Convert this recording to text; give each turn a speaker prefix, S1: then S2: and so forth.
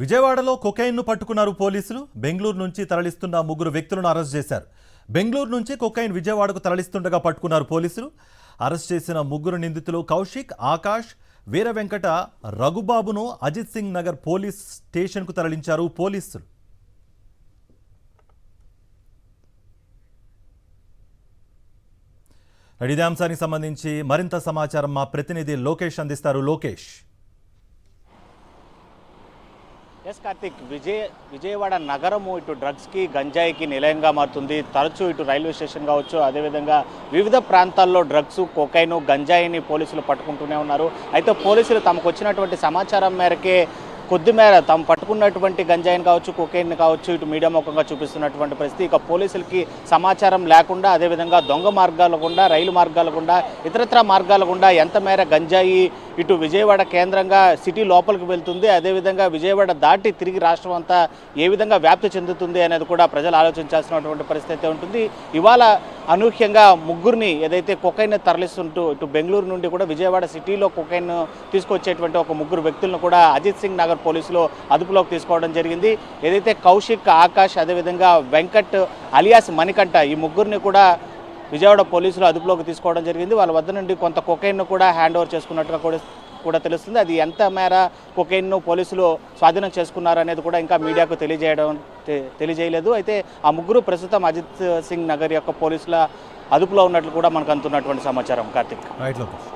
S1: విజయవాడలో కొకైన్ను పట్టుకున్నారు పోలీసులు. బెంగళూరు నుంచి తరలిస్తున్న ముగ్గురు వ్యక్తులను అరెస్ట్ చేశారు. బెంగళూరు నుంచి కొకైన్ విజయవాడకు తరలిస్తుండగా పట్టుకున్నారు పోలీసులు. అరెస్ట్ చేసిన ముగ్గురు నిందితులు కౌశిక్, ఆకాష్, వీర వెంకట, రఘుబాబును అజిత్ సింగ్ నగర్ పోలీస్ స్టేషన్కు తరలించారు పోలీసులు. ఇదే అంశానికి సంబంధించి మరింత సమాచారం మా ప్రతినిధి లోకేష్ అందిస్తారు. లోకేష్.
S2: ఎస్ కార్తిక్, విజయవాడ నగరము ఇటు డ్రగ్స్కి గంజాయికి నిలయంగా మారుతుంది. తరచూ ఇటు రైల్వే స్టేషన్ కావచ్చు, అదేవిధంగా వివిధ ప్రాంతాల్లో డ్రగ్స్, కొకైన్, గంజాయిని పోలీసులు పట్టుకుంటూనే ఉన్నారు. అయితే పోలీసులు తమకు వచ్చినటువంటి సమాచారం మేరకే కొద్దిమేర తాము పట్టుకున్నటువంటి గంజాయిని కావచ్చు, కొకైన్ కావచ్చు ఇటు మీడియా ముఖంగా చూపిస్తున్నటువంటి పరిస్థితి. ఇక పోలీసులకి సమాచారం లేకుండా, అదేవిధంగా దొంగ మార్గాల గుండా, రైలు మార్గాల గుండా, ఇతరత్ర మార్గాల గుండా ఎంత మేర గంజాయి ఇటు విజయవాడ కేంద్రంగా సిటీ లోపలికి వెళ్తుంది, అదేవిధంగా విజయవాడ దాటి తిరిగి రాష్ట్రం అంతా ఏ విధంగా వ్యాప్తి చెందుతుంది అనేది కూడా ప్రజలు ఆలోచించాల్సినటువంటి పరిస్థితి ఉంటుంది. ఇవాళ అనూహ్యంగా ముగ్గురిని ఏదైతే కొకైన్ తరలిస్తుంటూ ఇటు బెంగళూరు నుండి కూడా విజయవాడ సిటీలో కొకైన్ తీసుకొచ్చేటువంటి ఒక ముగ్గురు వ్యక్తులను కూడా అజిత్ సింగ్ నగర్ పోలీసులు అదుపులోకి తీసుకోవడం జరిగింది. ఏదైతే కౌశిక్, ఆకాష్, అదేవిధంగా వెంకట్ అలియాస్ మణికంఠ, ఈ ముగ్గురిని కూడా విజయవాడ పోలీసులు అదుపులోకి తీసుకోవడం జరిగింది. వాళ్ళ వద్ద నుండి కొంత కొకైన్ను కూడా హ్యాండ్ ఓవర్ చేసుకున్నట్టుగా కూడా తెలుస్తుంది. అది ఎంత మేర కొకైన్ను పోలీసులు స్వాధీనం చేసుకున్నారు అనేది కూడా ఇంకా మీడియాకు తెలియజేయలేదు. అయితే ఆ ముగ్గురు ప్రస్తుతం అజిత్ సింగ్ నగర్ యొక్క పోలీసుల అదుపులో ఉన్నట్లు కూడా మనకు అందుతున్నటువంటి సమాచారం. కార్తిక్.
S1: రైట్ లోకేష్.